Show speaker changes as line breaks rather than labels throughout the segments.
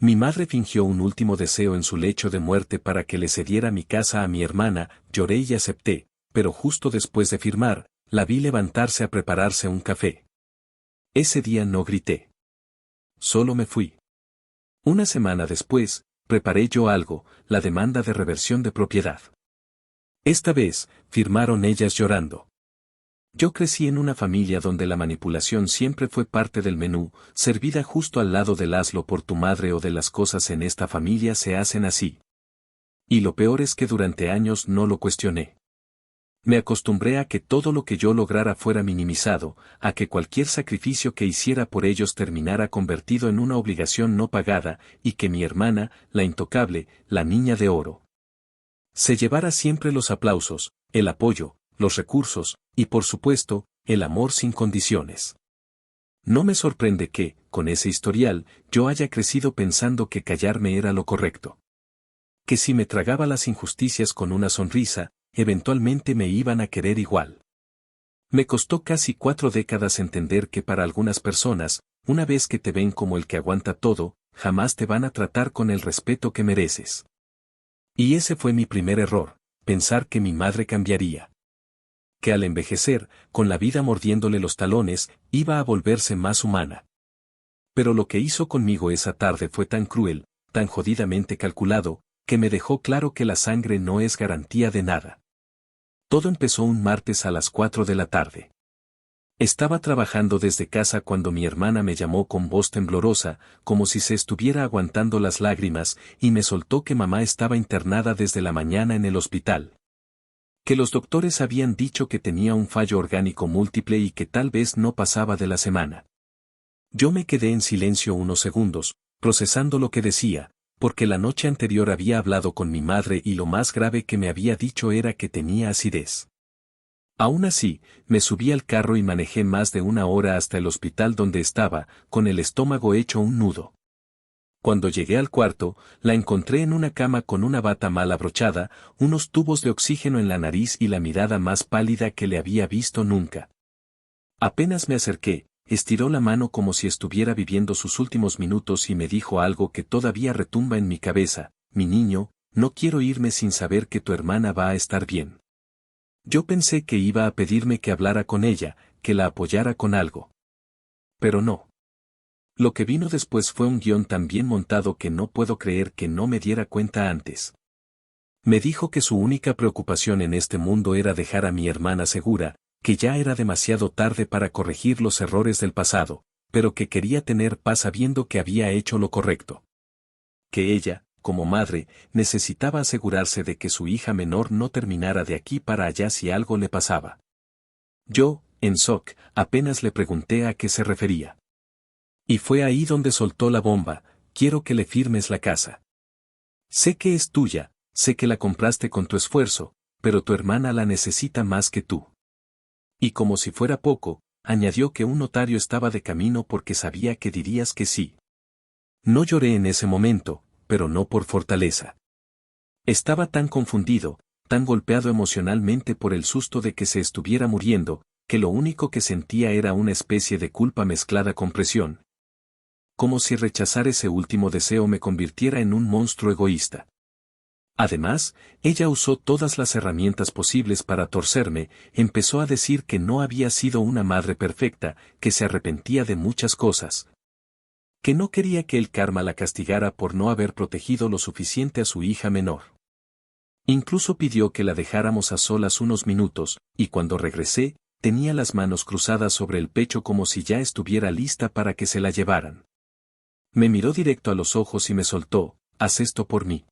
Mi madre fingió un último deseo en su lecho de muerte para que le cediera mi casa a mi hermana, lloré y acepté, pero justo después de firmar, la vi levantarse a prepararse un café. Ese día no grité. Solo me fui. Una semana después, preparé yo algo, la demanda de reversión de propiedad. Esta vez, firmaron ellas llorando. Yo crecí en una familia donde la manipulación siempre fue parte del menú, servida justo al lado del hazlo por tu madre o de las cosas en esta familia se hacen así. Y lo peor es que durante años no lo cuestioné. Me acostumbré a que todo lo que yo lograra fuera minimizado, a que cualquier sacrificio que hiciera por ellos terminara convertido en una obligación no pagada, y que mi hermana, la intocable, la niña de oro, se llevara siempre los aplausos, el apoyo, los recursos, y por supuesto, el amor sin condiciones. No me sorprende que, con ese historial, yo haya crecido pensando que callarme era lo correcto. Que si me tragaba las injusticias con una sonrisa, eventualmente me iban a querer igual. Me costó casi 4 décadas entender que para algunas personas, una vez que te ven como el que aguanta todo, jamás te van a tratar con el respeto que mereces. Y ese fue mi primer error, pensar que mi madre cambiaría. Que al envejecer, con la vida mordiéndole los talones, iba a volverse más humana. Pero lo que hizo conmigo esa tarde fue tan cruel, tan jodidamente calculado, que me dejó claro que la sangre no es garantía de nada. Todo empezó un martes a las 4 de la tarde. Estaba trabajando desde casa cuando mi hermana me llamó con voz temblorosa, como si se estuviera aguantando las lágrimas, y me soltó que mamá estaba internada desde la mañana en el hospital. Que los doctores habían dicho que tenía un fallo orgánico múltiple y que tal vez no pasaba de la semana. Yo me quedé en silencio unos segundos, procesando lo que decía, porque la noche anterior había hablado con mi madre y lo más grave que me había dicho era que tenía acidez. Aún así, me subí al carro y manejé más de 1 hora hasta el hospital donde estaba, con el estómago hecho un nudo. Cuando llegué al cuarto, la encontré en una cama con una bata mal abrochada, unos tubos de oxígeno en la nariz y la mirada más pálida que le había visto nunca. Apenas me acerqué, estiró la mano como si estuviera viviendo sus últimos minutos y me dijo algo que todavía retumba en mi cabeza: mi niño, no quiero irme sin saber que tu hermana va a estar bien. Yo pensé que iba a pedirme que hablara con ella, que la apoyara con algo. Pero no. Lo que vino después fue un guión tan bien montado que no puedo creer que no me diera cuenta antes. Me dijo que su única preocupación en este mundo era dejar a mi hermana segura, que ya era demasiado tarde para corregir los errores del pasado, pero que quería tener paz sabiendo que había hecho lo correcto. Que ella, como madre, necesitaba asegurarse de que su hija menor no terminara de aquí para allá si algo le pasaba. Yo, en shock, apenas le pregunté a qué se refería. Y fue ahí donde soltó la bomba: quiero que le firmes la casa. Sé que es tuya, sé que la compraste con tu esfuerzo, pero tu hermana la necesita más que tú. Y como si fuera poco, añadió que un notario estaba de camino porque sabía que dirías que sí. No lloré en ese momento, pero no por fortaleza. Estaba tan confundido, tan golpeado emocionalmente por el susto de que se estuviera muriendo, que lo único que sentía era una especie de culpa mezclada con presión. Como si rechazar ese último deseo me convirtiera en un monstruo egoísta. Además, ella usó todas las herramientas posibles para torcerme, empezó a decir que no había sido una madre perfecta, que se arrepentía de muchas cosas. Que no quería que el karma la castigara por no haber protegido lo suficiente a su hija menor. Incluso pidió que la dejáramos a solas unos minutos, y cuando regresé, tenía las manos cruzadas sobre el pecho como si ya estuviera lista para que se la llevaran. Me miró directo a los ojos y me soltó: haz esto por mí.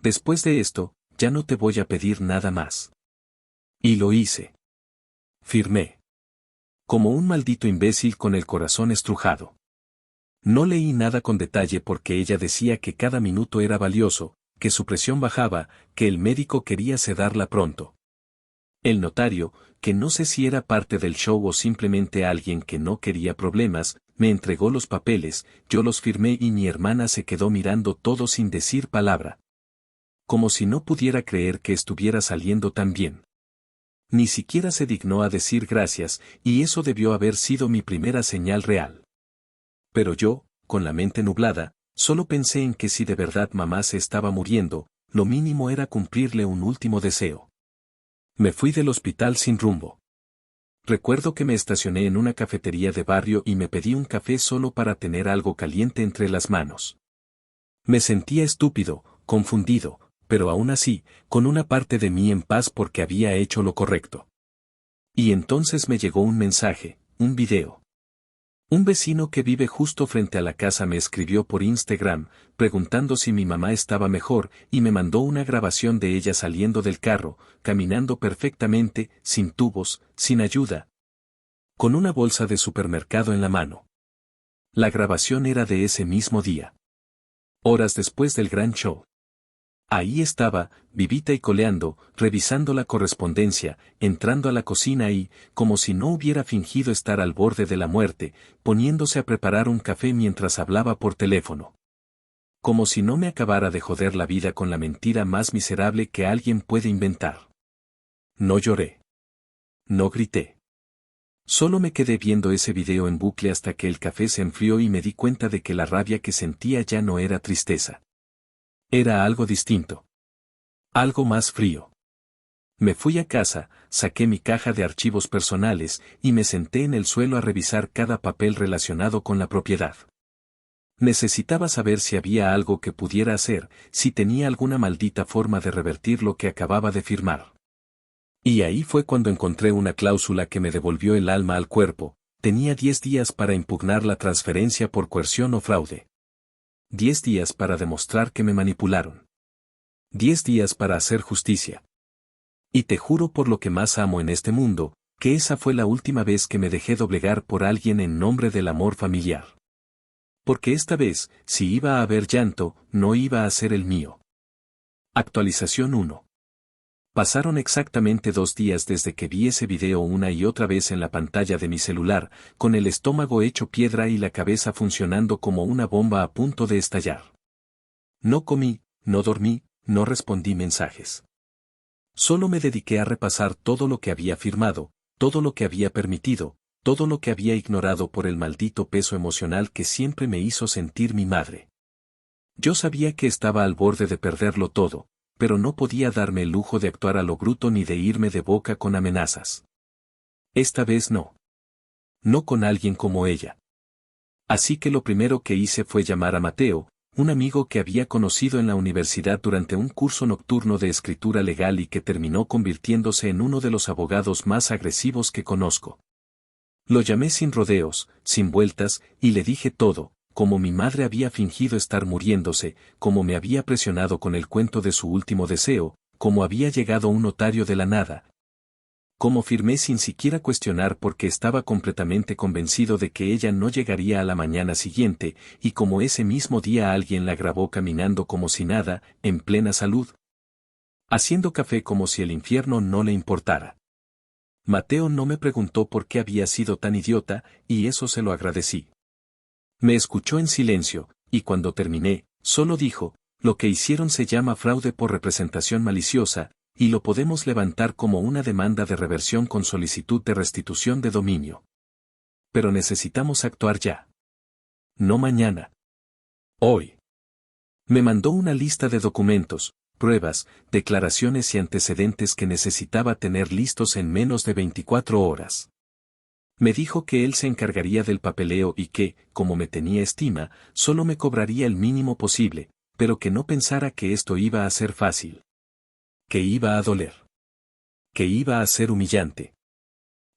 Después de esto, ya no te voy a pedir nada más. Y lo hice. Firmé. Como un maldito imbécil con el corazón estrujado. No leí nada con detalle porque ella decía que cada minuto era valioso, que su presión bajaba, que el médico quería sedarla pronto. El notario, que no sé si era parte del show o simplemente alguien que no quería problemas, me entregó los papeles, yo los firmé y mi hermana se quedó mirando todo sin decir palabra. Como si no pudiera creer que estuviera saliendo tan bien. Ni siquiera se dignó a decir gracias, y eso debió haber sido mi primera señal real. Pero yo, con la mente nublada, Solo pensé en que si de verdad mamá se estaba muriendo, lo mínimo era cumplirle un último deseo. Me fui del hospital sin rumbo. Recuerdo que me estacioné en una cafetería de barrio y me pedí un café solo para tener algo caliente entre las manos. Me sentía estúpido, confundido, pero aún así, con una parte de mí en paz porque había hecho lo correcto. Y entonces me llegó un mensaje, un video. Un vecino que vive justo frente a la casa me escribió por Instagram, preguntando si mi mamá estaba mejor, y me mandó una grabación de ella saliendo del carro, caminando perfectamente, sin tubos, sin ayuda, con una bolsa de supermercado en la mano. La grabación era de ese mismo día. Horas después del gran show. Ahí estaba, vivita y coleando, revisando la correspondencia, entrando a la cocina y, como si no hubiera fingido estar al borde de la muerte, poniéndose a preparar un café mientras hablaba por teléfono. Como si no me acabara de joder la vida con la mentira más miserable que alguien puede inventar. No lloré. No grité. Solo me quedé viendo ese video en bucle hasta que el café se enfrió y me di cuenta de que la rabia que sentía ya no era tristeza. Era algo distinto. Algo más frío. Me fui a casa, saqué mi caja de archivos personales y me senté en el suelo a revisar cada papel relacionado con la propiedad. Necesitaba saber si había algo que pudiera hacer, si tenía alguna maldita forma de revertir lo que acababa de firmar. Y ahí fue cuando encontré una cláusula que me devolvió el alma al cuerpo. Tenía 10 días para impugnar la transferencia por coerción o fraude. 10 días para demostrar que me manipularon. 10 días para hacer justicia. Y te juro por lo que más amo en este mundo, que esa fue la última vez que me dejé doblegar por alguien en nombre del amor familiar. Porque esta vez, si iba a haber llanto, no iba a ser el mío. Actualización 1. Pasaron exactamente 2 días desde que vi ese video una y otra vez en la pantalla de mi celular, con el estómago hecho piedra y la cabeza funcionando como una bomba a punto de estallar. No comí, no dormí, no respondí mensajes. Solo me dediqué a repasar todo lo que había firmado, todo lo que había permitido, todo lo que había ignorado por el maldito peso emocional que siempre me hizo sentir mi madre. Yo sabía que estaba al borde de perderlo todo, pero no podía darme el lujo de actuar a lo bruto ni de irme de boca con amenazas. Esta vez no. No con alguien como ella. Así que lo primero que hice fue llamar a Mateo, un amigo que había conocido en la universidad durante un curso nocturno de escritura legal y que terminó convirtiéndose en uno de los abogados más agresivos que conozco. Lo llamé sin rodeos, sin vueltas, y le dije todo, como mi madre había fingido estar muriéndose, como me había presionado con el cuento de su último deseo, como había llegado un notario de la nada. Como firmé sin siquiera cuestionar porque estaba completamente convencido de que ella no llegaría a la mañana siguiente, y como ese mismo día alguien la grabó caminando como si nada, en plena salud. Haciendo café como si el infierno no le importara. Mateo no me preguntó por qué había sido tan idiota, y eso se lo agradecí. Me escuchó en silencio, y cuando terminé, solo dijo, lo que hicieron se llama fraude por representación maliciosa, y lo podemos levantar como una demanda de reversión con solicitud de restitución de dominio. Pero necesitamos actuar ya. No mañana. Hoy. Me mandó una lista de documentos, pruebas, declaraciones y antecedentes que necesitaba tener listos en menos de 24 horas. Me dijo que él se encargaría del papeleo y que, como me tenía estima, solo me cobraría el mínimo posible, pero que no pensara que esto iba a ser fácil. Que iba a doler. Que iba a ser humillante.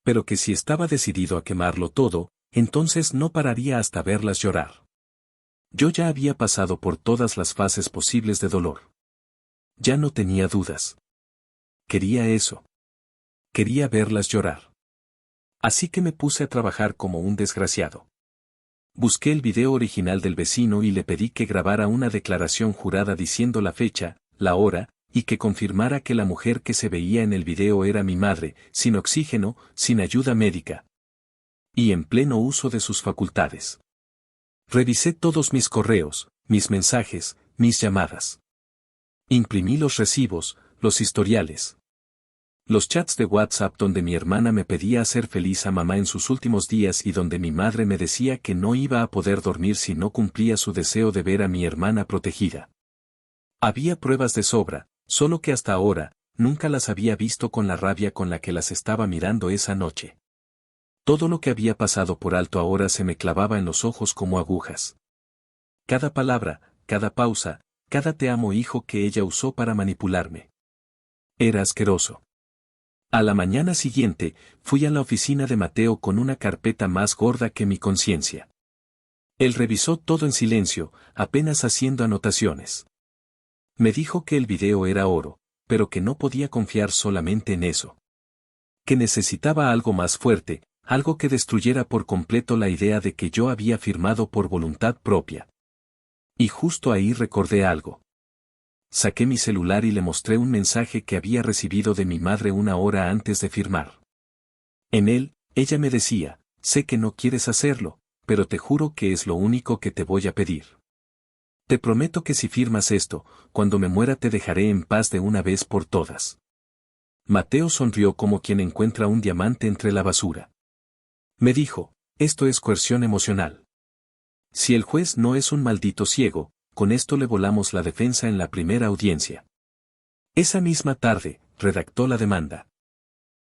Pero que si estaba decidido a quemarlo todo, entonces no pararía hasta verlas llorar. Yo ya había pasado por todas las fases posibles de dolor. Ya no tenía dudas. Quería eso. Quería verlas llorar. Así que me puse a trabajar como un desgraciado. Busqué el video original del vecino y le pedí que grabara una declaración jurada diciendo la fecha, la hora, y que confirmara que la mujer que se veía en el video era mi madre, sin oxígeno, sin ayuda médica. Y en pleno uso de sus facultades. Revisé todos mis correos, mis mensajes, mis llamadas. Imprimí los recibos, los historiales. Los chats de WhatsApp donde mi hermana me pedía hacer feliz a mamá en sus últimos días y donde mi madre me decía que no iba a poder dormir si no cumplía su deseo de ver a mi hermana protegida. Había pruebas de sobra, solo que hasta ahora, nunca las había visto con la rabia con la que las estaba mirando esa noche. Todo lo que había pasado por alto ahora se me clavaba en los ojos como agujas. Cada palabra, cada pausa, cada te amo hijo que ella usó para manipularme. Era asqueroso. A la mañana siguiente, fui a la oficina de Mateo con una carpeta más gorda que mi conciencia. Él revisó todo en silencio, apenas haciendo anotaciones. Me dijo que el video era oro, pero que no podía confiar solamente en eso. Que necesitaba algo más fuerte, algo que destruyera por completo la idea de que yo había firmado por voluntad propia. Y justo ahí recordé algo. Saqué mi celular y le mostré un mensaje que había recibido de mi madre una hora antes de firmar. En él, ella me decía, sé que no quieres hacerlo, pero te juro que es lo único que te voy a pedir. Te prometo que si firmas esto, cuando me muera te dejaré en paz de una vez por todas. Mateo sonrió como quien encuentra un diamante entre la basura. Me dijo, esto es coerción emocional. Si el juez no es un maldito ciego, con esto le volamos la defensa en la primera audiencia. Esa misma tarde, redactó la demanda.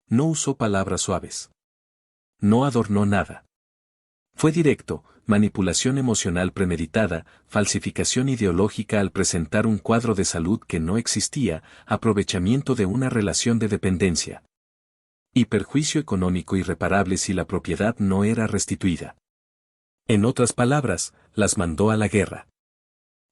No usó palabras suaves. No adornó nada. Fue directo, manipulación emocional premeditada, falsificación ideológica al presentar un cuadro de salud que no existía, aprovechamiento de una relación de dependencia. Y perjuicio económico irreparable si la propiedad no era restituida. En otras palabras, las mandó a la guerra.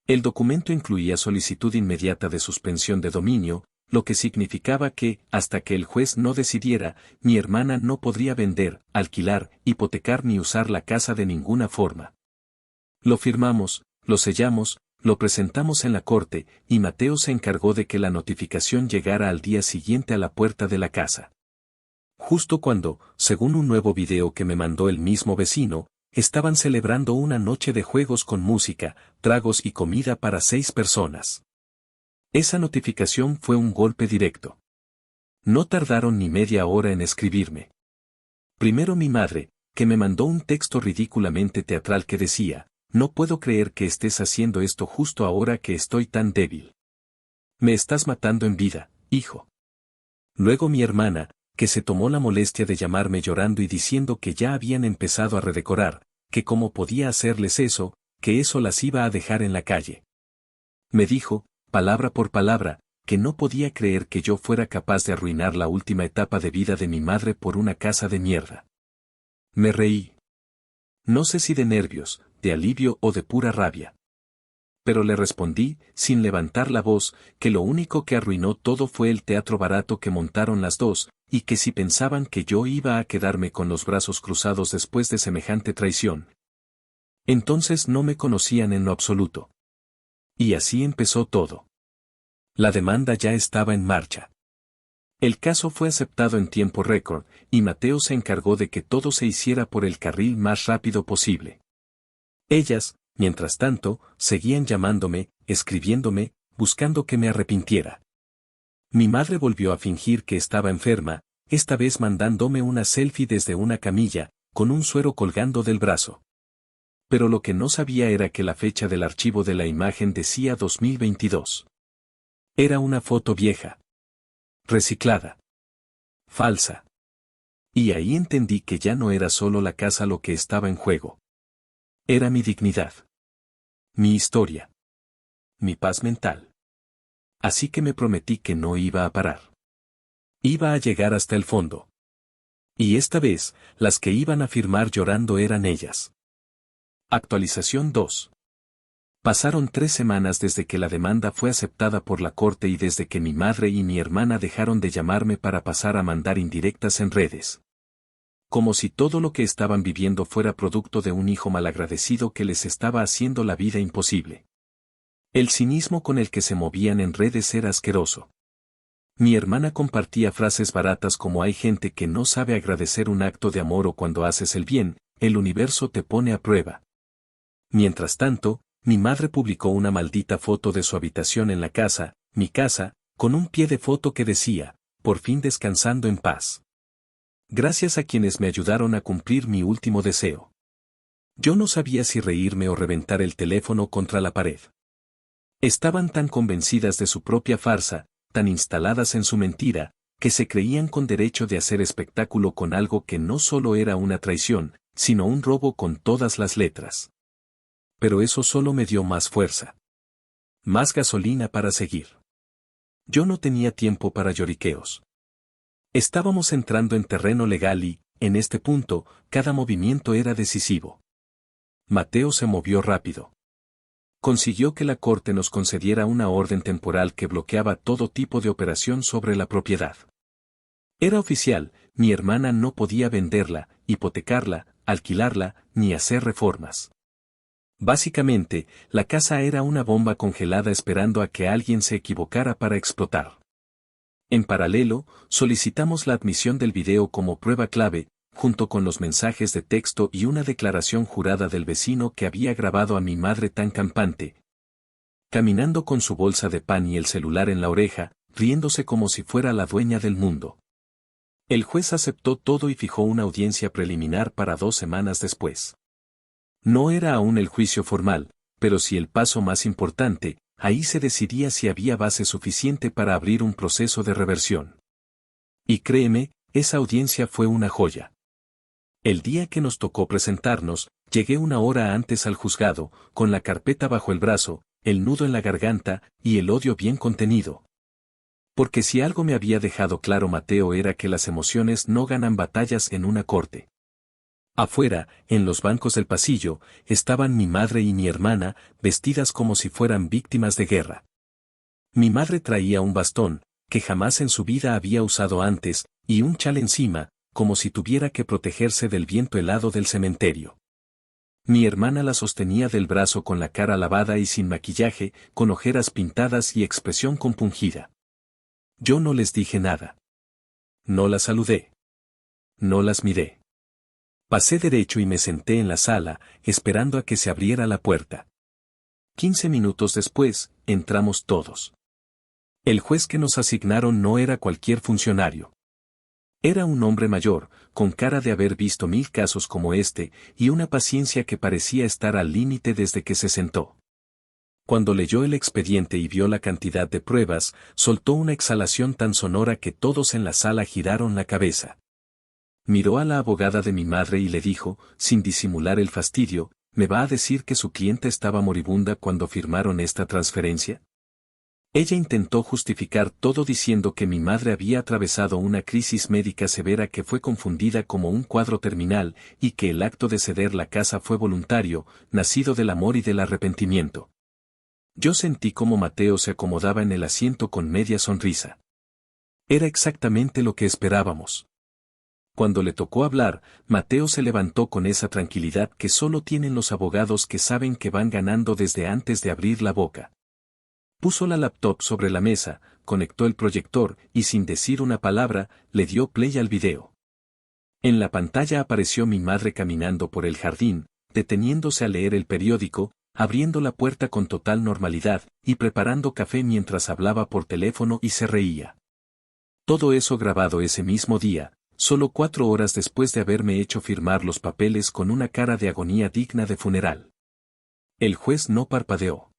El documento incluía solicitud inmediata de suspensión de dominio, lo que significaba que, hasta que el juez no decidiera, mi hermana no podría vender, alquilar, hipotecar ni usar la casa de ninguna forma. Lo firmamos, lo sellamos, lo presentamos en la corte, y Mateo se encargó de que la notificación llegara al día siguiente a la puerta de la casa. Justo cuando, según un nuevo video que me mandó el mismo vecino, estaban celebrando una noche de juegos con música, tragos y comida para 6 personas. Esa notificación fue un golpe directo. No tardaron ni media hora en escribirme. Primero mi madre, que me mandó un texto ridículamente teatral que decía, no puedo creer que estés haciendo esto justo ahora que estoy tan débil. Me estás matando en vida, hijo. Luego mi hermana, que se tomó la molestia de llamarme llorando y diciendo que ya habían empezado a redecorar, que cómo podía hacerles eso, que eso las iba a dejar en la calle. Me dijo, palabra por palabra, que no podía creer que yo fuera capaz de arruinar la última etapa de vida de mi madre por una casa de mierda. Me reí. No sé si de nervios, de alivio o de pura rabia. Pero le respondí, sin levantar la voz, que lo único que arruinó todo fue el teatro barato que montaron las dos, y que si pensaban que yo iba a quedarme con los brazos cruzados después de semejante traición, entonces no me conocían en lo absoluto. Y así empezó todo. La demanda ya estaba en marcha. El caso fue aceptado en tiempo récord, y Mateo se encargó de que todo se hiciera por el carril más rápido posible. Ellas, mientras tanto, seguían llamándome, escribiéndome, buscando que me arrepintiera. Mi madre volvió a fingir que estaba enferma, esta vez mandándome una selfie desde una camilla, con un suero colgando del brazo. Pero lo que no sabía era que la fecha del archivo de la imagen decía 2022. Era una foto vieja. Reciclada. Falsa. Y ahí entendí que ya no era solo la casa lo que estaba en juego. Era mi dignidad. Mi historia. Mi paz mental. Así que me prometí que no iba a parar. Iba a llegar hasta el fondo. Y esta vez, las que iban a firmar llorando eran ellas. Actualización 2. Pasaron 3 semanas desde que la demanda fue aceptada por la corte y desde que mi madre y mi hermana dejaron de llamarme para pasar a mandar indirectas en redes. Como si todo lo que estaban viviendo fuera producto de un hijo malagradecido que les estaba haciendo la vida imposible. El cinismo con el que se movían en redes era asqueroso. Mi hermana compartía frases baratas como hay gente que no sabe agradecer un acto de amor o cuando haces el bien, el universo te pone a prueba. Mientras tanto, mi madre publicó una maldita foto de su habitación en la casa, mi casa, con un pie de foto que decía, por fin descansando en paz. Gracias a quienes me ayudaron a cumplir mi último deseo. Yo no sabía si reírme o reventar el teléfono contra la pared. Estaban tan convencidas de su propia farsa, tan instaladas en su mentira, que se creían con derecho de hacer espectáculo con algo que no solo era una traición, sino un robo con todas las letras. Pero eso solo me dio más fuerza. Más gasolina para seguir. Yo no tenía tiempo para lloriqueos. Estábamos entrando en terreno legal y, en este punto, cada movimiento era decisivo. Mateo se movió rápido. Consiguió que la corte nos concediera una orden temporal que bloqueaba todo tipo de operación sobre la propiedad. Era oficial, mi hermana no podía venderla, hipotecarla, alquilarla, ni hacer reformas. Básicamente, la casa era una bomba congelada esperando a que alguien se equivocara para explotar. En paralelo, solicitamos la admisión del video como prueba clave, junto con los mensajes de texto y una declaración jurada del vecino que había grabado a mi madre tan campante, caminando con su bolsa de pan y el celular en la oreja, riéndose como si fuera la dueña del mundo. El juez aceptó todo y fijó una audiencia preliminar para 2 semanas después. No era aún el juicio formal, pero sí el paso más importante, ahí se decidía si había base suficiente para abrir un proceso de reversión. Y créeme, esa audiencia fue una joya. El día que nos tocó presentarnos, llegué 1 hora antes al juzgado, con la carpeta bajo el brazo, el nudo en la garganta, y el odio bien contenido. Porque si algo me había dejado claro Mateo era que las emociones no ganan batallas en una corte. Afuera, en los bancos del pasillo, estaban mi madre y mi hermana, vestidas como si fueran víctimas de guerra. Mi madre traía un bastón, que jamás en su vida había usado antes, y un chal encima, como si tuviera que protegerse del viento helado del cementerio. Mi hermana la sostenía del brazo con la cara lavada y sin maquillaje, con ojeras pintadas y expresión compungida. Yo no les dije nada. No las saludé. No las miré. Pasé derecho y me senté en la sala, esperando a que se abriera la puerta. 15 minutos después, entramos todos. El juez que nos asignaron no era cualquier funcionario. Era un hombre mayor, con cara de haber visto 1000 casos como este, y una paciencia que parecía estar al límite desde que se sentó. Cuando leyó el expediente y vio la cantidad de pruebas, soltó una exhalación tan sonora que todos en la sala giraron la cabeza. Miró a la abogada de mi madre y le dijo, sin disimular el fastidio, ¿me va a decir que su clienta estaba moribunda cuando firmaron esta transferencia? Ella intentó justificar todo diciendo que mi madre había atravesado una crisis médica severa que fue confundida como un cuadro terminal y que el acto de ceder la casa fue voluntario, nacido del amor y del arrepentimiento. Yo sentí como Mateo se acomodaba en el asiento con media sonrisa. Era exactamente lo que esperábamos. Cuando le tocó hablar, Mateo se levantó con esa tranquilidad que solo tienen los abogados que saben que van ganando desde antes de abrir la boca. Puso la laptop sobre la mesa, conectó el proyector y sin decir una palabra, le dio play al video. En la pantalla apareció mi madre caminando por el jardín, deteniéndose a leer el periódico, abriendo la puerta con total normalidad y preparando café mientras hablaba por teléfono y se reía. Todo eso grabado ese mismo día, solo 4 horas después de haberme hecho firmar los papeles con una cara de agonía digna de funeral. El juez no parpadeó.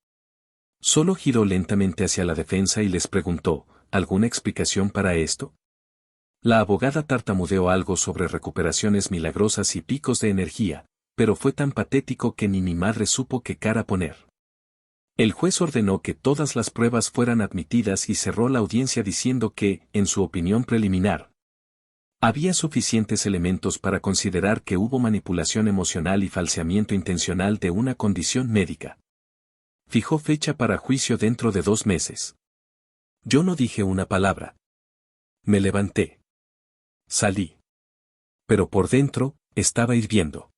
Solo giró lentamente hacia la defensa y les preguntó, ¿alguna explicación para esto? La abogada tartamudeó algo sobre recuperaciones milagrosas y picos de energía, pero fue tan patético que ni mi madre supo qué cara poner. El juez ordenó que todas las pruebas fueran admitidas y cerró la audiencia diciendo que, en su opinión preliminar, había suficientes elementos para considerar que hubo manipulación emocional y falseamiento intencional de una condición médica. Fijó fecha para juicio dentro de 2 meses. Yo no dije una palabra. Me levanté. Salí. Pero por dentro, estaba hirviendo.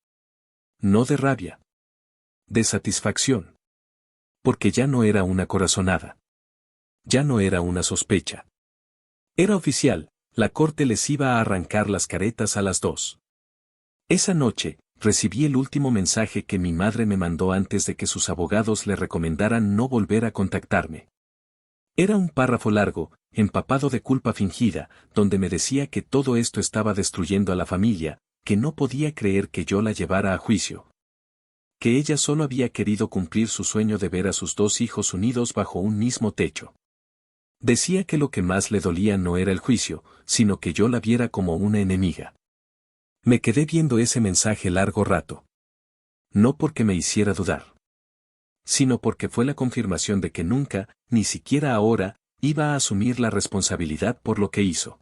No de rabia. De satisfacción. Porque ya no era una corazonada. Ya no era una sospecha. Era oficial, la corte les iba a arrancar las caretas a las 2. Esa noche, recibí el último mensaje que mi madre me mandó antes de que sus abogados le recomendaran no volver a contactarme. Era un párrafo largo, empapado de culpa fingida, donde me decía que todo esto estaba destruyendo a la familia, que no podía creer que yo la llevara a juicio. Que ella solo había querido cumplir su sueño de ver a sus dos hijos unidos bajo un mismo techo. Decía que lo que más le dolía no era el juicio, sino que yo la viera como una enemiga. Me quedé viendo ese mensaje largo rato. No porque me hiciera dudar, sino porque fue la confirmación de que nunca, ni siquiera ahora, iba a asumir la responsabilidad por lo que hizo.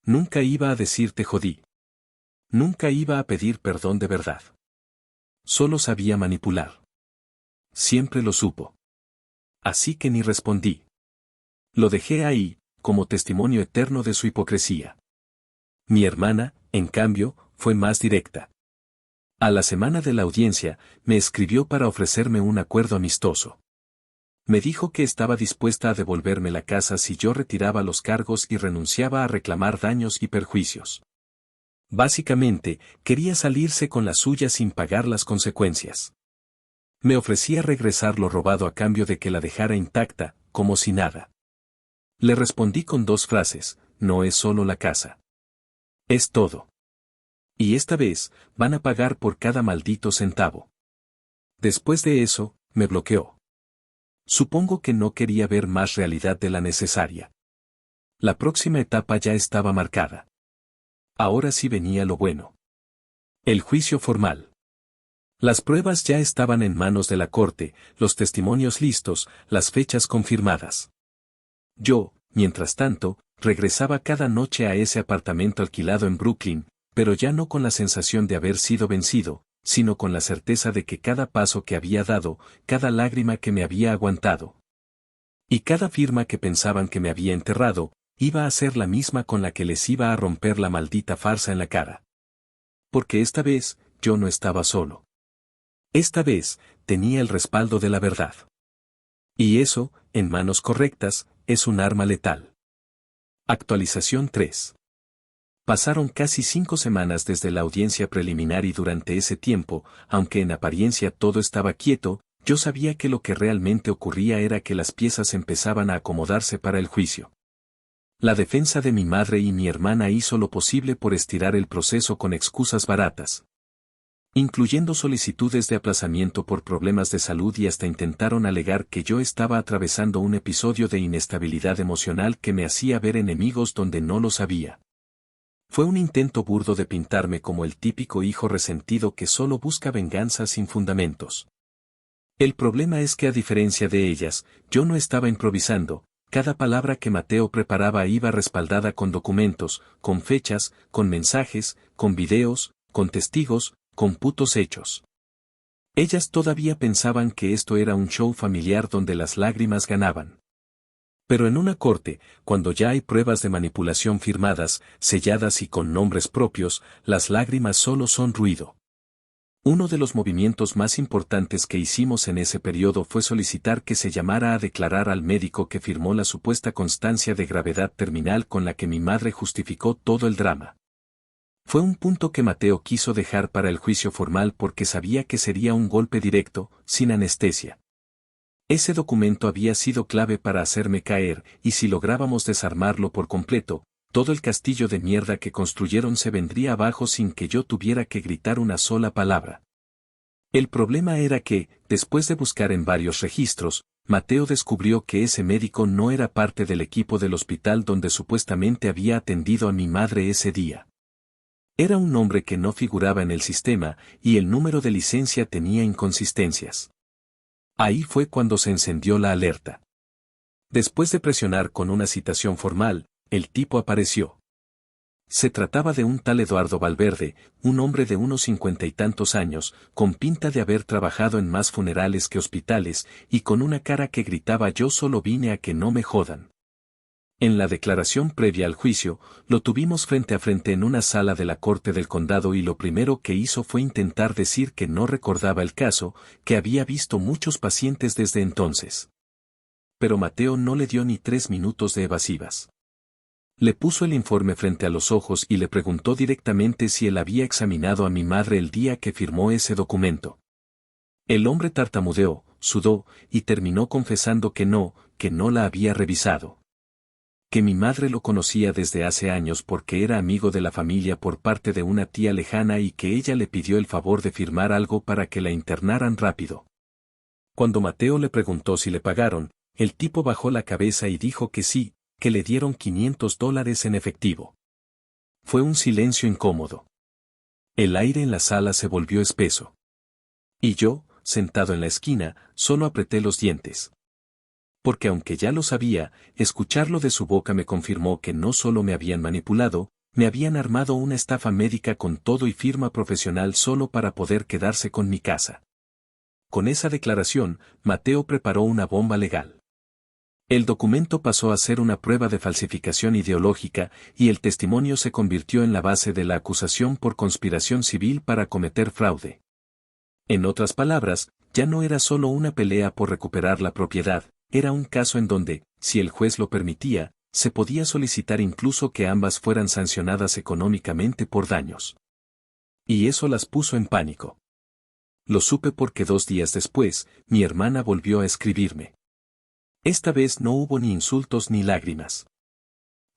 Nunca iba a decir te jodí. Nunca iba a pedir perdón de verdad. Solo sabía manipular. Siempre lo supo. Así que ni respondí. Lo dejé ahí, como testimonio eterno de su hipocresía. Mi hermana, en cambio, fue más directa. A la semana de la audiencia, me escribió para ofrecerme un acuerdo amistoso. Me dijo que estaba dispuesta a devolverme la casa si yo retiraba los cargos y renunciaba a reclamar daños y perjuicios. Básicamente, quería salirse con la suya sin pagar las consecuencias. Me ofrecía regresar lo robado a cambio de que la dejara intacta, como si nada. Le respondí con dos frases: no es solo la casa. Es todo. Y esta vez, van a pagar por cada maldito centavo. Después de eso, me bloqueó. Supongo que no quería ver más realidad de la necesaria. La próxima etapa ya estaba marcada. Ahora sí venía lo bueno. El juicio formal. Las pruebas ya estaban en manos de la corte, los testimonios listos, las fechas confirmadas. Yo, mientras tanto, regresaba cada noche a ese apartamento alquilado en Brooklyn, pero ya no con la sensación de haber sido vencido, sino con la certeza de que cada paso que había dado, cada lágrima que me había aguantado, y cada firma que pensaban que me había enterrado, iba a ser la misma con la que les iba a romper la maldita farsa en la cara. Porque esta vez, yo no estaba solo. Esta vez, tenía el respaldo de la verdad. Y eso, en manos correctas, es un arma letal. Actualización 3. Pasaron casi 5 semanas desde la audiencia preliminar y durante ese tiempo, aunque en apariencia todo estaba quieto, yo sabía que lo que realmente ocurría era que las piezas empezaban a acomodarse para el juicio. La defensa de mi madre y mi hermana hizo lo posible por estirar el proceso con excusas baratas, incluyendo solicitudes de aplazamiento por problemas de salud, y hasta intentaron alegar que yo estaba atravesando un episodio de inestabilidad emocional que me hacía ver enemigos donde no los había. Fue un intento burdo de pintarme como el típico hijo resentido que solo busca venganza sin fundamentos. El problema es que, a diferencia de ellas, yo no estaba improvisando. Cada palabra que Mateo preparaba iba respaldada con documentos, con fechas, con mensajes, con videos, con testigos, con putos hechos. Ellas todavía pensaban que esto era un show familiar donde las lágrimas ganaban. Pero en una corte, cuando ya hay pruebas de manipulación firmadas, selladas y con nombres propios, las lágrimas solo son ruido. Uno de los movimientos más importantes que hicimos en ese periodo fue solicitar que se llamara a declarar al médico que firmó la supuesta constancia de gravedad terminal con la que mi madre justificó todo el drama. Fue un punto que Mateo quiso dejar para el juicio formal porque sabía que sería un golpe directo, sin anestesia. Ese documento había sido clave para hacerme caer, y si lográbamos desarmarlo por completo, todo el castillo de mierda que construyeron se vendría abajo sin que yo tuviera que gritar una sola palabra. El problema era que, después de buscar en varios registros, Mateo descubrió que ese médico no era parte del equipo del hospital donde supuestamente había atendido a mi madre ese día. Era un nombre que no figuraba en el sistema, y el número de licencia tenía inconsistencias. Ahí fue cuando se encendió la alerta. Después de presionar con una citación formal, el tipo apareció. Se trataba de un tal Eduardo Valverde, un hombre de unos 50 y tantos años, con pinta de haber trabajado en más funerales que hospitales, y con una cara que gritaba: yo solo vine a que no me jodan. En la declaración previa al juicio, lo tuvimos frente a frente en una sala de la corte del condado, y lo primero que hizo fue intentar decir que no recordaba el caso, que había visto muchos pacientes desde entonces. Pero Mateo no le dio ni 3 minutos de evasivas. Le puso el informe frente a los ojos y le preguntó directamente si él había examinado a mi madre el día que firmó ese documento. El hombre tartamudeó, sudó, y terminó confesando que no, que no la había revisado. Que mi madre lo conocía desde hace años porque era amigo de la familia por parte de una tía lejana y que ella le pidió el favor de firmar algo para que la internaran rápido. Cuando Mateo le preguntó si le pagaron, el tipo bajó la cabeza y dijo que sí, que le dieron $500 en efectivo. Fue un silencio incómodo. El aire en la sala se volvió espeso. Y yo, sentado en la esquina, solo apreté los dientes. Porque aunque ya lo sabía, escucharlo de su boca me confirmó que no solo me habían manipulado, me habían armado una estafa médica con todo y firma profesional solo para poder quedarse con mi casa. Con esa declaración, Mateo preparó una bomba legal. El documento pasó a ser una prueba de falsificación ideológica y el testimonio se convirtió en la base de la acusación por conspiración civil para cometer fraude. En otras palabras, ya no era solo una pelea por recuperar la propiedad, era un caso en donde, si el juez lo permitía, se podía solicitar incluso que ambas fueran sancionadas económicamente por daños. Y eso las puso en pánico. Lo supe porque 2 días después, mi hermana volvió a escribirme. Esta vez no hubo ni insultos ni lágrimas.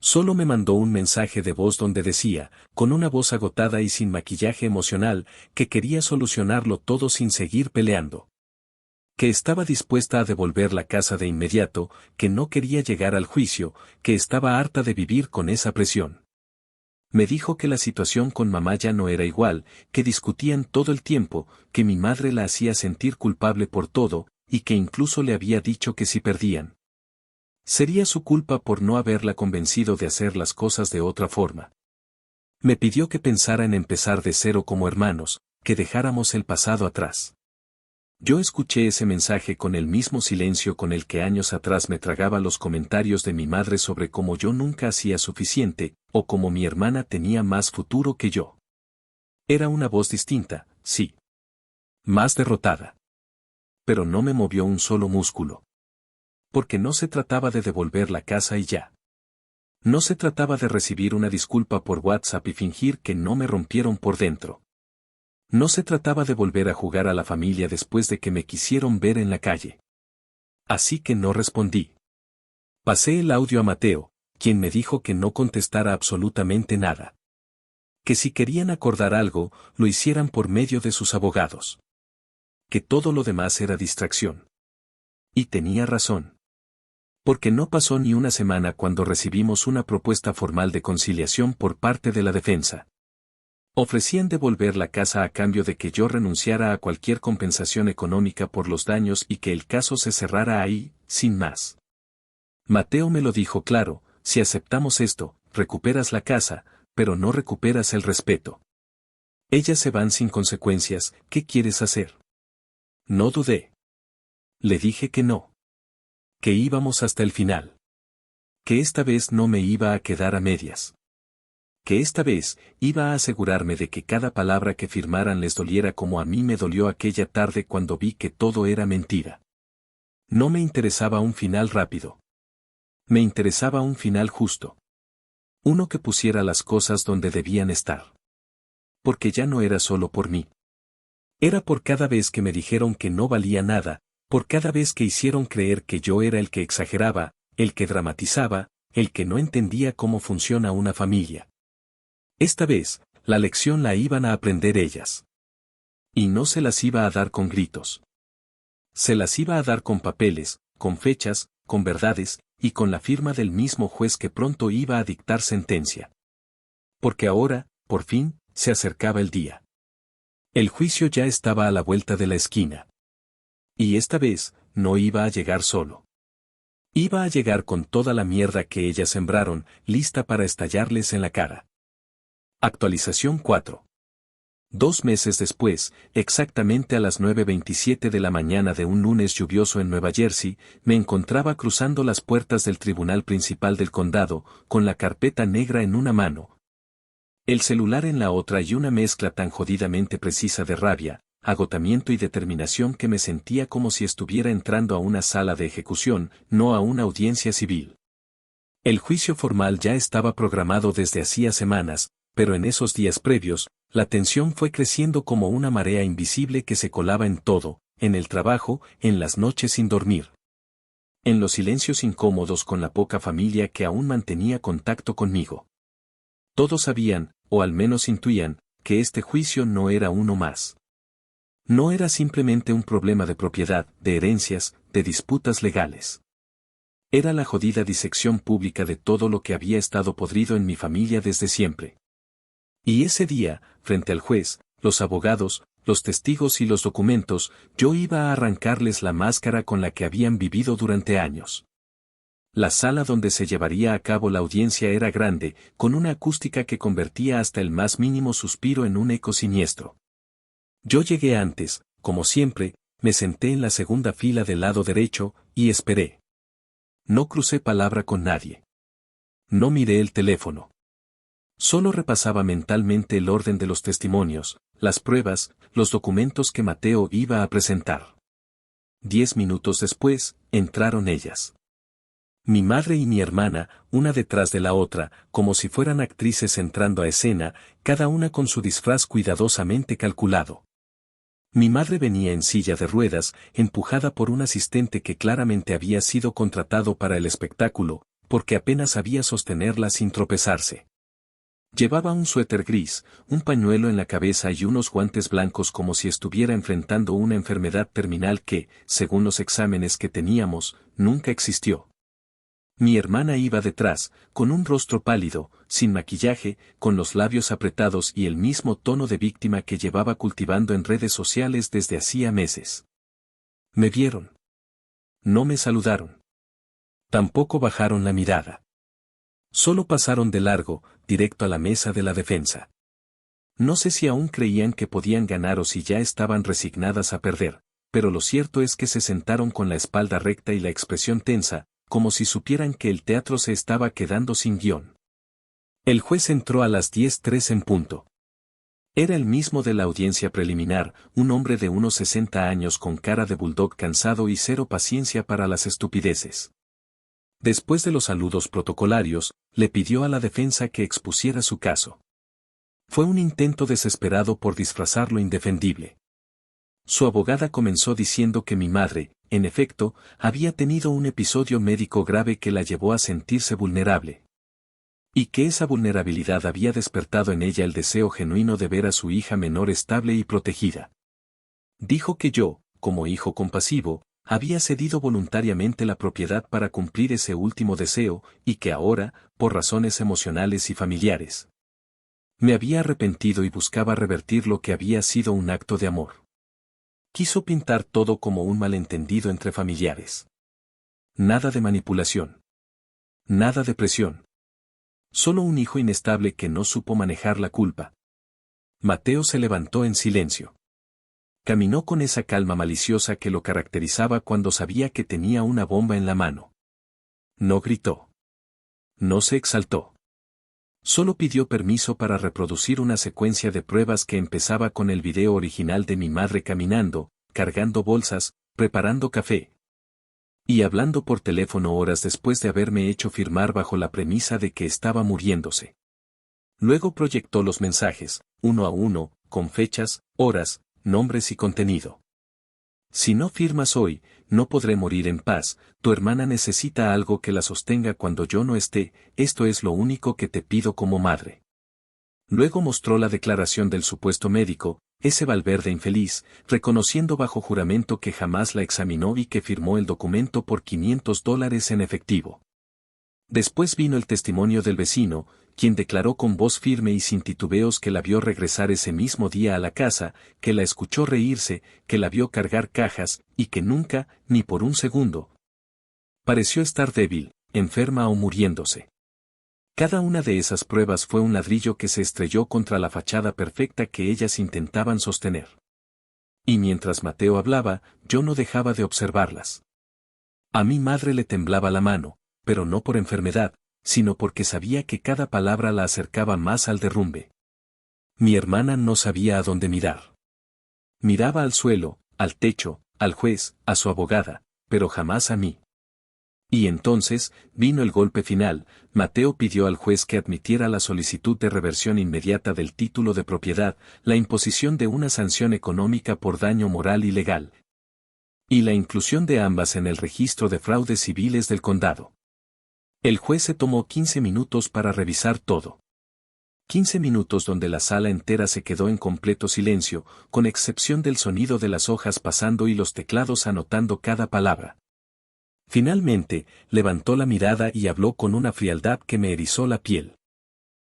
Solo me mandó un mensaje de voz donde decía, con una voz agotada y sin maquillaje emocional, que quería solucionarlo todo sin seguir peleando. Que estaba dispuesta a devolver la casa de inmediato, que no quería llegar al juicio, que estaba harta de vivir con esa presión. Me dijo que la situación con mamá ya no era igual, que discutían todo el tiempo, que mi madre la hacía sentir culpable por todo, y que incluso le había dicho que si perdían, sería su culpa por no haberla convencido de hacer las cosas de otra forma. Me pidió que pensara en empezar de cero como hermanos, que dejáramos el pasado atrás. Yo escuché ese mensaje con el mismo silencio con el que años atrás me tragaba los comentarios de mi madre sobre cómo yo nunca hacía suficiente, o cómo mi hermana tenía más futuro que yo. Era una voz distinta, sí. Más derrotada. Pero no me movió un solo músculo. Porque no se trataba de devolver la casa y ya. No se trataba de recibir una disculpa por WhatsApp y fingir que no me rompieron por dentro. No se trataba de volver a jugar a la familia después de que me quisieron ver en la calle. Así que no respondí. Pasé el audio a Mateo, quien me dijo que no contestara absolutamente nada. Que si querían acordar algo, lo hicieran por medio de sus abogados. Que todo lo demás era distracción. Y tenía razón. Porque no pasó ni una semana cuando recibimos una propuesta formal de conciliación por parte de la defensa. Ofrecían devolver la casa a cambio de que yo renunciara a cualquier compensación económica por los daños y que el caso se cerrara ahí, sin más. Mateo me lo dijo claro, si aceptamos esto, recuperas la casa, pero no recuperas el respeto. Ellas se van sin consecuencias, ¿qué quieres hacer? No dudé. Le dije que no. Que íbamos hasta el final. Que esta vez no me iba a quedar a medias. Que esta vez iba a asegurarme de que cada palabra que firmaran les doliera como a mí me dolió aquella tarde cuando vi que todo era mentira. No me interesaba un final rápido. Me interesaba un final justo. Uno que pusiera las cosas donde debían estar. Porque ya no era solo por mí. Era por cada vez que me dijeron que no valía nada, por cada vez que hicieron creer que yo era el que exageraba, el que dramatizaba, el que no entendía cómo funciona una familia. Esta vez, la lección la iban a aprender ellas. Y no se las iba a dar con gritos. Se las iba a dar con papeles, con fechas, con verdades, y con la firma del mismo juez que pronto iba a dictar sentencia. Porque ahora, por fin, se acercaba el día. El juicio ya estaba a la vuelta de la esquina. Y esta vez, no iba a llegar solo. Iba a llegar con toda la mierda que ellas sembraron, lista para estallarles en la cara. Actualización 4. 2 meses después, exactamente a las 9:27 de la mañana de un lunes lluvioso en Nueva Jersey, me encontraba cruzando las puertas del tribunal principal del condado, con la carpeta negra en una mano, el celular en la otra y una mezcla tan jodidamente precisa de rabia, agotamiento y determinación que me sentía como si estuviera entrando a una sala de ejecución, no a una audiencia civil. El juicio formal ya estaba programado desde hacía semanas, pero en esos días previos, la tensión fue creciendo como una marea invisible que se colaba en todo, en el trabajo, en las noches sin dormir. En los silencios incómodos con la poca familia que aún mantenía contacto conmigo. Todos sabían, o al menos intuían, que este juicio no era uno más. No era simplemente un problema de propiedad, de herencias, de disputas legales. Era la jodida disección pública de todo lo que había estado podrido en mi familia desde siempre. Y ese día, frente al juez, los abogados, los testigos y los documentos, yo iba a arrancarles la máscara con la que habían vivido durante años. La sala donde se llevaría a cabo la audiencia era grande, con una acústica que convertía hasta el más mínimo suspiro en un eco siniestro. Yo llegué antes, como siempre, me senté en la segunda fila del lado derecho, y esperé. No crucé palabra con nadie. No miré el teléfono. Solo repasaba mentalmente el orden de los testimonios, las pruebas, los documentos que Mateo iba a presentar. 10 minutos después, entraron ellas. Mi madre y mi hermana, una detrás de la otra, como si fueran actrices entrando a escena, cada una con su disfraz cuidadosamente calculado. Mi madre venía en silla de ruedas, empujada por un asistente que claramente había sido contratado para el espectáculo, porque apenas sabía sostenerla sin tropezarse. Llevaba un suéter gris, un pañuelo en la cabeza y unos guantes blancos como si estuviera enfrentando una enfermedad terminal que, según los exámenes que teníamos, nunca existió. Mi hermana iba detrás, con un rostro pálido, sin maquillaje, con los labios apretados y el mismo tono de víctima que llevaba cultivando en redes sociales desde hacía meses. Me vieron. No me saludaron. Tampoco bajaron la mirada. Solo pasaron de largo, directo a la mesa de la defensa. No sé si aún creían que podían ganar o si ya estaban resignadas a perder, pero lo cierto es que se sentaron con la espalda recta y la expresión tensa, como si supieran que el teatro se estaba quedando sin guión. El juez entró a las 10:03 en punto. Era el mismo de la audiencia preliminar, un hombre de unos 60 años con cara de bulldog cansado y cero paciencia para las estupideces. Después de los saludos protocolarios, le pidió a la defensa que expusiera su caso. Fue un intento desesperado por disfrazar lo indefendible. Su abogada comenzó diciendo que mi madre, en efecto, había tenido un episodio médico grave que la llevó a sentirse vulnerable. Y que esa vulnerabilidad había despertado en ella el deseo genuino de ver a su hija menor estable y protegida. Dijo que yo, como hijo compasivo, había cedido voluntariamente la propiedad para cumplir ese último deseo, y que ahora, por razones emocionales y familiares, me había arrepentido y buscaba revertir lo que había sido un acto de amor. Quiso pintar todo como un malentendido entre familiares. Nada de manipulación. Nada de presión. Solo un hijo inestable que no supo manejar la culpa. Mateo se levantó en silencio. Caminó con esa calma maliciosa que lo caracterizaba cuando sabía que tenía una bomba en la mano. No gritó. No se exaltó. Solo pidió permiso para reproducir una secuencia de pruebas que empezaba con el video original de mi madre caminando, cargando bolsas, preparando café y hablando por teléfono horas después de haberme hecho firmar bajo la premisa de que estaba muriéndose. Luego proyectó los mensajes, uno a uno, con fechas, horas, nombres y contenido. Si no firmas hoy, no podré morir en paz, tu hermana necesita algo que la sostenga cuando yo no esté, esto es lo único que te pido como madre. Luego mostró la declaración del supuesto médico, ese Valverde infeliz, reconociendo bajo juramento que jamás la examinó y que firmó el documento por $500 en efectivo. Después vino el testimonio del vecino, quien declaró con voz firme y sin titubeos que la vio regresar ese mismo día a la casa, que la escuchó reírse, que la vio cargar cajas, y que nunca, ni por un segundo, pareció estar débil, enferma o muriéndose. Cada una de esas pruebas fue un ladrillo que se estrelló contra la fachada perfecta que ellas intentaban sostener. Y mientras Mateo hablaba, yo no dejaba de observarlas. A mi madre le temblaba la mano, pero no por enfermedad, sino porque sabía que cada palabra la acercaba más al derrumbe. Mi hermana no sabía a dónde mirar. Miraba al suelo, al techo, al juez, a su abogada, pero jamás a mí. Y entonces, vino el golpe final, Mateo pidió al juez que admitiera la solicitud de reversión inmediata del título de propiedad, la imposición de una sanción económica por daño moral y legal. y la inclusión de ambas en el registro de fraudes civiles del condado. El juez se tomó 15 minutos para revisar todo. 15 minutos donde la sala entera se quedó en completo silencio, con excepción del sonido de las hojas pasando y los teclados anotando cada palabra. Finalmente, levantó la mirada y habló con una frialdad que me erizó la piel.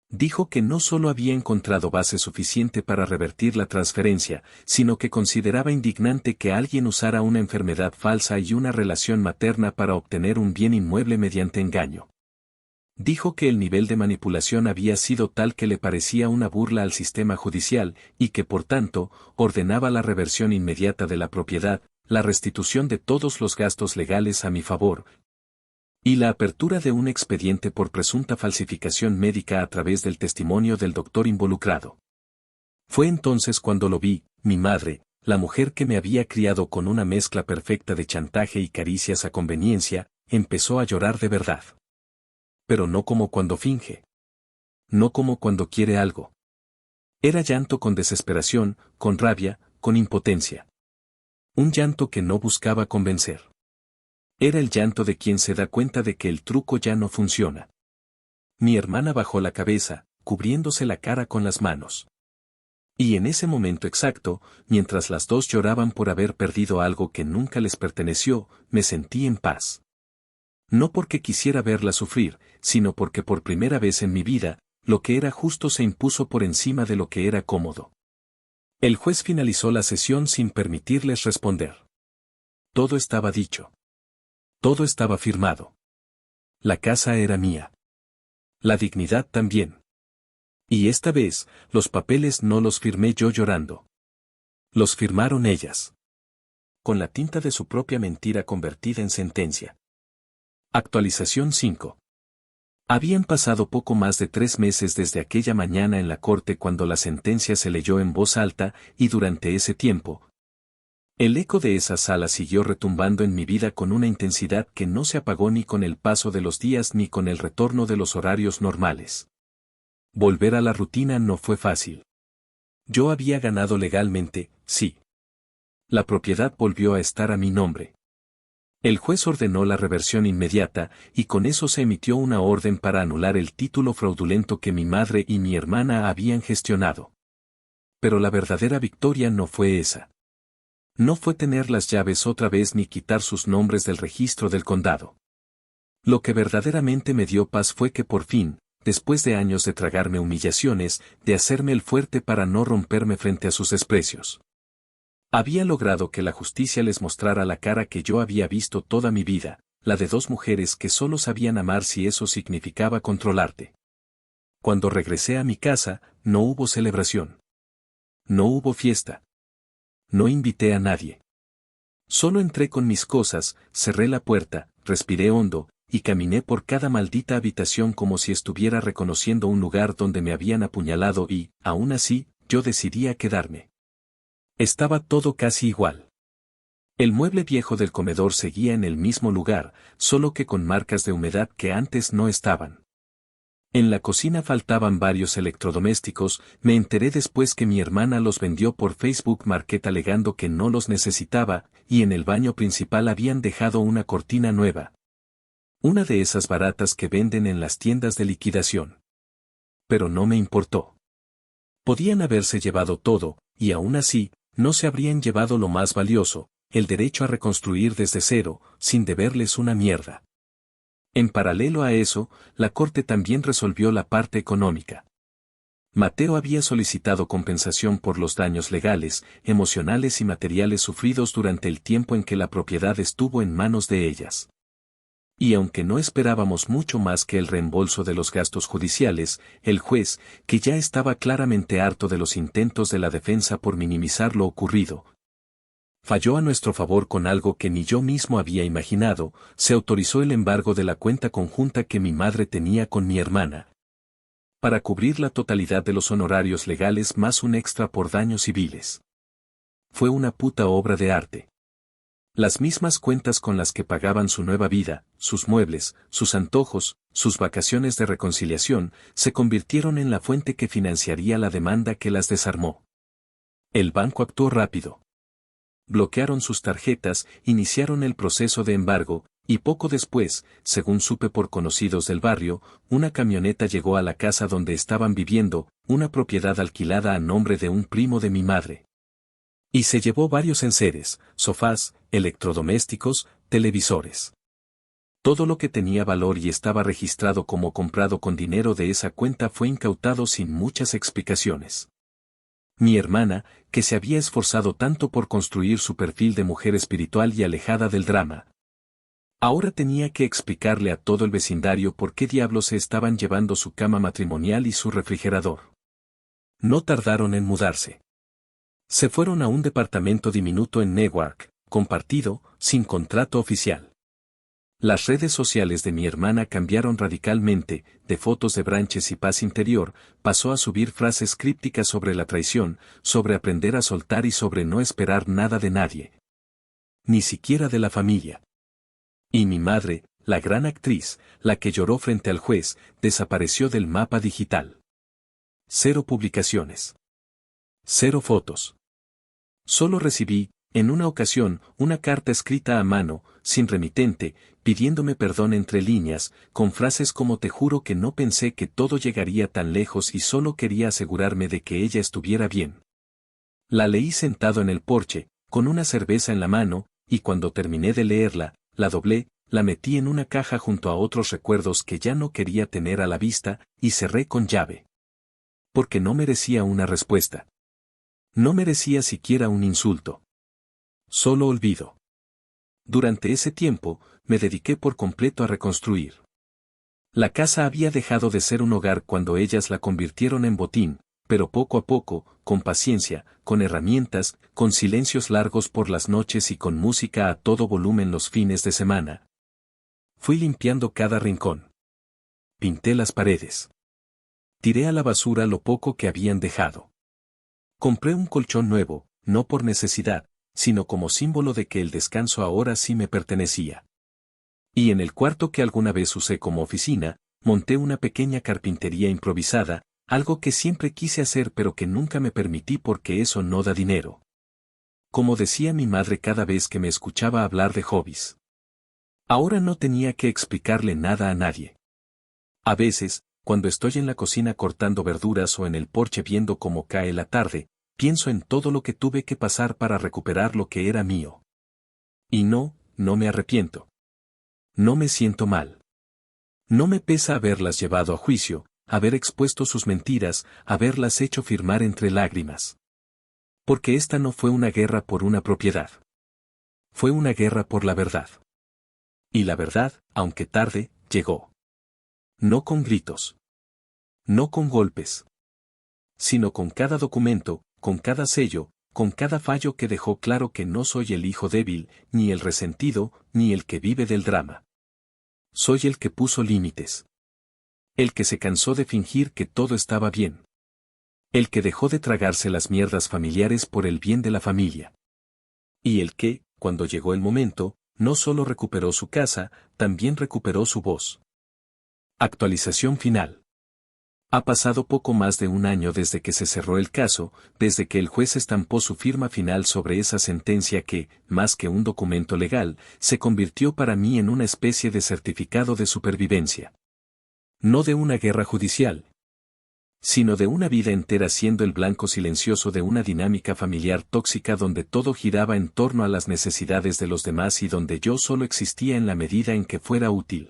Dijo que no solo había encontrado base suficiente para revertir la transferencia, sino que consideraba indignante que alguien usara una enfermedad falsa y una relación materna para obtener un bien inmueble mediante engaño. Dijo que el nivel de manipulación había sido tal que le parecía una burla al sistema judicial, y que por tanto, ordenaba la reversión inmediata de la propiedad, la restitución de todos los gastos legales a mi favor, y la apertura de un expediente por presunta falsificación médica a través del testimonio del doctor involucrado. Fue entonces cuando lo vi, mi madre, la mujer que me había criado con una mezcla perfecta de chantaje y caricias a conveniencia, empezó a llorar de verdad. Pero no como cuando finge. No como cuando quiere algo. Era llanto con desesperación, con rabia, con impotencia. Un llanto que no buscaba convencer. Era el llanto de quien se da cuenta de que el truco ya no funciona. Mi hermana bajó la cabeza, cubriéndose la cara con las manos. Y en ese momento exacto, mientras las dos lloraban por haber perdido algo que nunca les perteneció, me sentí en paz. No porque quisiera verla sufrir, sino porque por primera vez en mi vida, lo que era justo se impuso por encima de lo que era cómodo. El juez finalizó la sesión sin permitirles responder. Todo estaba dicho. Todo estaba firmado. La casa era mía. La dignidad también. Y esta vez, los papeles no los firmé yo llorando. Los firmaron ellas. Con la tinta de su propia mentira convertida en sentencia. Actualización 5. Habían pasado poco más de 3 meses desde aquella mañana en la corte cuando la sentencia se leyó en voz alta, y durante ese tiempo, el eco de esa sala siguió retumbando en mi vida con una intensidad que no se apagó ni con el paso de los días ni con el retorno de los horarios normales. Volver a la rutina no fue fácil. Yo había ganado legalmente, sí. La propiedad volvió a estar a mi nombre. El juez ordenó la reversión inmediata, y con eso se emitió una orden para anular el título fraudulento que mi madre y mi hermana habían gestionado. Pero la verdadera victoria no fue esa. No fue tener las llaves otra vez ni quitar sus nombres del registro del condado. Lo que verdaderamente me dio paz fue que por fin, después de años de tragarme humillaciones, de hacerme el fuerte para no romperme frente a sus desprecios, había logrado que la justicia les mostrara la cara que yo había visto toda mi vida, la de 2 mujeres que solo sabían amar si eso significaba controlarte. Cuando regresé a mi casa, no hubo celebración. No hubo fiesta. No invité a nadie. Solo entré con mis cosas, cerré la puerta, respiré hondo, y caminé por cada maldita habitación como si estuviera reconociendo un lugar donde me habían apuñalado y, aún así, yo decidí quedarme. Estaba todo casi igual. El mueble viejo del comedor seguía en el mismo lugar, solo que con marcas de humedad que antes no estaban. En la cocina faltaban varios electrodomésticos, me enteré después que mi hermana los vendió por Facebook Market alegando que no los necesitaba, y en el baño principal habían dejado una cortina nueva. Una de esas baratas que venden en las tiendas de liquidación. Pero no me importó. Podían haberse llevado todo, y aún así, no se habrían llevado lo más valioso, el derecho a reconstruir desde cero, sin deberles una mierda. En paralelo a eso, la corte también resolvió la parte económica. Mateo había solicitado compensación por los daños legales, emocionales y materiales sufridos durante el tiempo en que la propiedad estuvo en manos de ellas. Y aunque no esperábamos mucho más que el reembolso de los gastos judiciales, el juez, que ya estaba claramente harto de los intentos de la defensa por minimizar lo ocurrido, falló a nuestro favor con algo que ni yo mismo había imaginado. Se autorizó el embargo de la cuenta conjunta que mi madre tenía con mi hermana, para cubrir la totalidad de los honorarios legales más un extra por daños civiles. Fue una puta obra de arte. Las mismas cuentas con las que pagaban su nueva vida, sus muebles, sus antojos, sus vacaciones de reconciliación, se convirtieron en la fuente que financiaría la demanda que las desarmó. El banco actuó rápido. bloquearon sus tarjetas, iniciaron el proceso de embargo, y poco después, según supe por conocidos del barrio, una camioneta llegó a la casa donde estaban viviendo, una propiedad alquilada a nombre de un primo de mi madre. Y se llevó varios enseres, sofás, electrodomésticos, televisores. Todo lo que tenía valor y estaba registrado como comprado con dinero de esa cuenta fue incautado sin muchas explicaciones. Mi hermana, que se había esforzado tanto por construir su perfil de mujer espiritual y alejada del drama, ahora tenía que explicarle a todo el vecindario por qué diablos se estaban llevando su cama matrimonial y su refrigerador. No tardaron en mudarse. Se fueron a un departamento diminuto en Newark, compartido, sin contrato oficial. Las redes sociales de mi hermana cambiaron radicalmente, de fotos de branches y paz interior, pasó a subir frases crípticas sobre la traición, sobre aprender a soltar y sobre no esperar nada de nadie. Ni siquiera de la familia. Y mi madre, la gran actriz, la que lloró frente al juez, desapareció del mapa digital. 0 publicaciones. 0 fotos. Solo recibí, en una ocasión, una carta escrita a mano, sin remitente, pidiéndome perdón entre líneas, con frases como te juro que no pensé que todo llegaría tan lejos y solo quería asegurarme de que ella estuviera bien. La leí sentado en el porche, con una cerveza en la mano, y cuando terminé de leerla, la doblé, la metí en una caja junto a otros recuerdos que ya no quería tener a la vista, y cerré con llave. Porque no merecía una respuesta. No merecía siquiera un insulto. Solo olvido. Durante ese tiempo, me dediqué por completo a reconstruir. La casa había dejado de ser un hogar cuando ellas la convirtieron en botín, pero poco a poco, con paciencia, con herramientas, con silencios largos por las noches y con música a todo volumen los fines de semana. Fui limpiando cada rincón. Pinté las paredes. Tiré a la basura lo poco que habían dejado. Compré un colchón nuevo, no por necesidad, sino como símbolo de que el descanso ahora sí me pertenecía. Y en el cuarto que alguna vez usé como oficina, monté una pequeña carpintería improvisada, algo que siempre quise hacer pero que nunca me permití porque eso no da dinero. Como decía mi madre cada vez que me escuchaba hablar de hobbies. Ahora no tenía que explicarle nada a nadie. A veces, cuando estoy en la cocina cortando verduras o en el porche viendo cómo cae la tarde, pienso en todo lo que tuve que pasar para recuperar lo que era mío. Y no me arrepiento. No me siento mal. No me pesa haberlas llevado a juicio, haber expuesto sus mentiras, haberlas hecho firmar entre lágrimas. Porque esta no fue una guerra por una propiedad. Fue una guerra por la verdad. Y la verdad, aunque tarde, llegó. No con gritos. No con golpes. Sino con cada documento, con cada sello, con cada fallo que dejó claro que no soy el hijo débil, ni el resentido, ni el que vive del drama. Soy el que puso límites. El que se cansó de fingir que todo estaba bien. El que dejó de tragarse las mierdas familiares por el bien de la familia. Y el que, cuando llegó el momento, no solo recuperó su casa, también recuperó su voz. Actualización final. Ha pasado poco más de un año desde que se cerró el caso, desde que el juez estampó su firma final sobre esa sentencia que, más que un documento legal, se convirtió para mí en una especie de certificado de supervivencia. No de una guerra judicial, sino de una vida entera siendo el blanco silencioso de una dinámica familiar tóxica donde todo giraba en torno a las necesidades de los demás y donde yo solo existía en la medida en que fuera útil.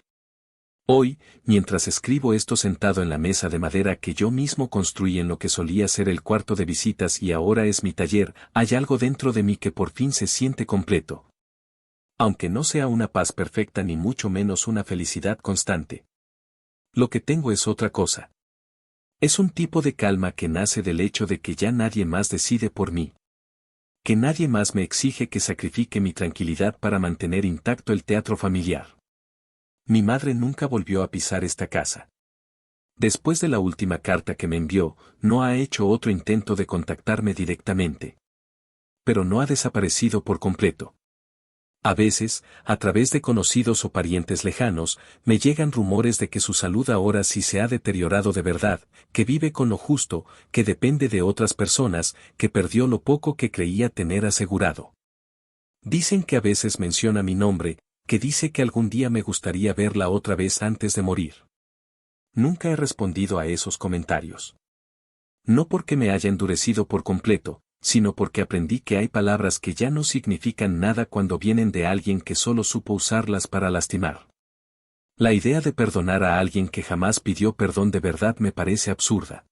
Hoy, mientras escribo esto sentado en la mesa de madera que yo mismo construí en lo que solía ser el cuarto de visitas y ahora es mi taller, hay algo dentro de mí que por fin se siente completo. Aunque no sea una paz perfecta ni mucho menos una felicidad constante. Lo que tengo es otra cosa. Es un tipo de calma que nace del hecho de que ya nadie más decide por mí. Que nadie más me exige que sacrifique mi tranquilidad para mantener intacto el teatro familiar. Mi madre nunca volvió a pisar esta casa. Después de la última carta que me envió, no ha hecho otro intento de contactarme directamente. Pero no ha desaparecido por completo. A veces, a través de conocidos o parientes lejanos, me llegan rumores de que su salud ahora sí se ha deteriorado de verdad, que vive con lo justo, que depende de otras personas, que perdió lo poco que creía tener asegurado. Dicen que a veces menciona mi nombre, que dice que algún día me gustaría verla otra vez antes de morir. Nunca he respondido a esos comentarios. No porque me haya endurecido por completo, sino porque aprendí que hay palabras que ya no significan nada cuando vienen de alguien que solo supo usarlas para lastimar. La idea de perdonar a alguien que jamás pidió perdón de verdad me parece absurda.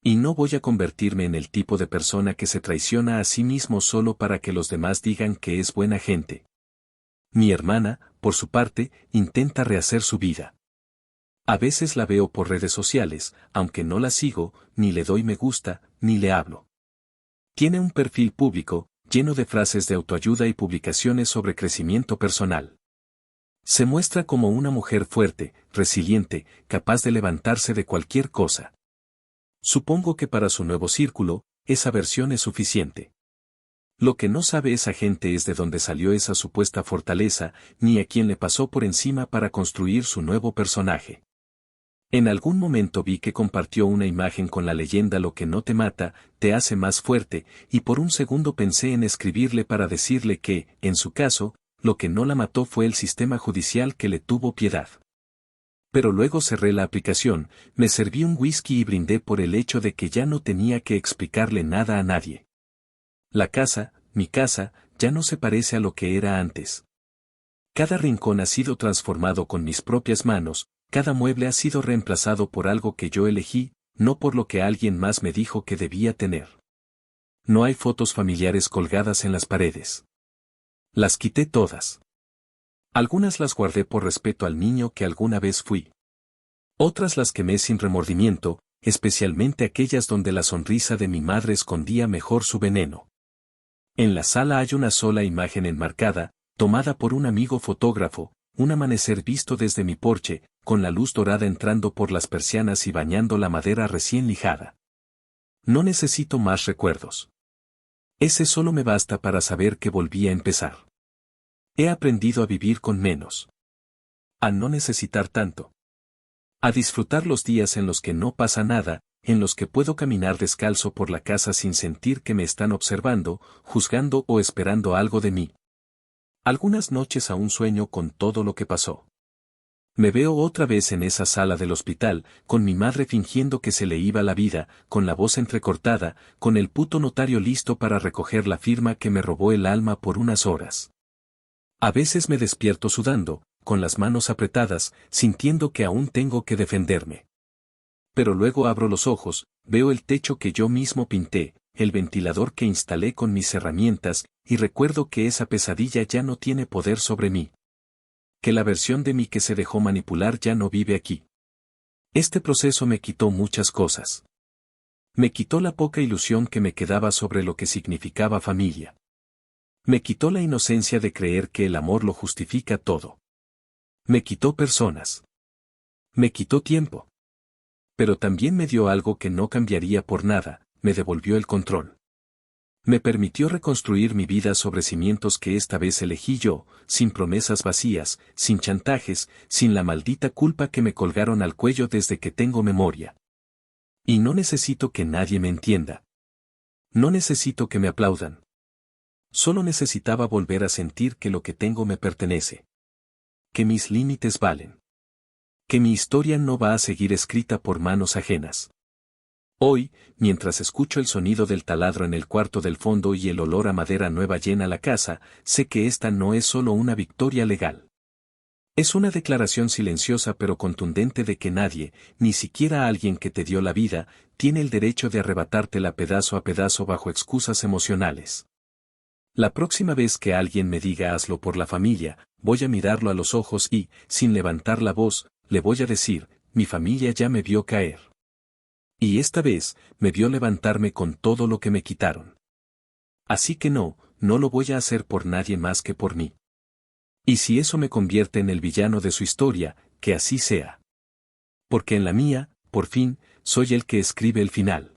Y no voy a convertirme en el tipo de persona que se traiciona a sí mismo solo para que los demás digan que es buena gente. Mi hermana, por su parte, intenta rehacer su vida. A veces la veo por redes sociales, aunque no la sigo, ni le doy me gusta, ni le hablo. Tiene un perfil público, lleno de frases de autoayuda y publicaciones sobre crecimiento personal. Se muestra como una mujer fuerte, resiliente, capaz de levantarse de cualquier cosa. Supongo que para su nuevo círculo, esa versión es suficiente. Lo que no sabe esa gente es de dónde salió esa supuesta fortaleza, ni a quién le pasó por encima para construir su nuevo personaje. En algún momento vi que compartió una imagen con la leyenda "Lo que no te mata, te hace más fuerte", y por un segundo pensé en escribirle para decirle que, en su caso, lo que no la mató fue el sistema judicial que le tuvo piedad. Pero luego cerré la aplicación, me serví un whisky y brindé por el hecho de que ya no tenía que explicarle nada a nadie. La casa, mi casa, ya no se parece a lo que era antes. Cada rincón ha sido transformado con mis propias manos, cada mueble ha sido reemplazado por algo que yo elegí, no por lo que alguien más me dijo que debía tener. No hay fotos familiares colgadas en las paredes. Las quité todas. Algunas las guardé por respeto al niño que alguna vez fui. Otras las quemé sin remordimiento, especialmente aquellas donde la sonrisa de mi madre escondía mejor su veneno. En la sala hay una sola imagen enmarcada, tomada por un amigo fotógrafo, un amanecer visto desde mi porche, con la luz dorada entrando por las persianas y bañando la madera recién lijada. No necesito más recuerdos. Ese solo me basta para saber que volví a empezar. He aprendido a vivir con menos. A no necesitar tanto. A disfrutar los días en los que no pasa nada, en los que puedo caminar descalzo por la casa sin sentir que me están observando, juzgando o esperando algo de mí. Algunas noches aún sueño con todo lo que pasó. Me veo otra vez en esa sala del hospital, con mi madre fingiendo que se le iba la vida, con la voz entrecortada, con el puto notario listo para recoger la firma que me robó el alma por unas horas. A veces me despierto sudando, con las manos apretadas, sintiendo que aún tengo que defenderme. Pero luego abro los ojos, veo el techo que yo mismo pinté, el ventilador que instalé con mis herramientas, y recuerdo que esa pesadilla ya no tiene poder sobre mí. Que la versión de mí que se dejó manipular ya no vive aquí. Este proceso me quitó muchas cosas. Me quitó la poca ilusión que me quedaba sobre lo que significaba familia. Me quitó la inocencia de creer que el amor lo justifica todo. Me quitó personas. Me quitó tiempo. Pero también me dio algo que no cambiaría por nada, me devolvió el control. Me permitió reconstruir mi vida sobre cimientos que esta vez elegí yo, sin promesas vacías, sin chantajes, sin la maldita culpa que me colgaron al cuello desde que tengo memoria. Y no necesito que nadie me entienda. No necesito que me aplaudan. Solo necesitaba volver a sentir que lo que tengo me pertenece. Que mis límites valen. Que mi historia no va a seguir escrita por manos ajenas. Hoy, mientras escucho el sonido del taladro en el cuarto del fondo y el olor a madera nueva llena la casa, sé que esta no es solo una victoria legal. Es una declaración silenciosa pero contundente de que nadie, ni siquiera alguien que te dio la vida, tiene el derecho de arrebatártela pedazo a pedazo bajo excusas emocionales. La próxima vez que alguien me diga hazlo por la familia, voy a mirarlo a los ojos y, sin levantar la voz, le voy a decir, mi familia ya me vio caer. Y esta vez, me vio levantarme con todo lo que me quitaron. Así que no lo voy a hacer por nadie más que por mí. Y si eso me convierte en el villano de su historia, que así sea. Porque en la mía, por fin, soy el que escribe el final.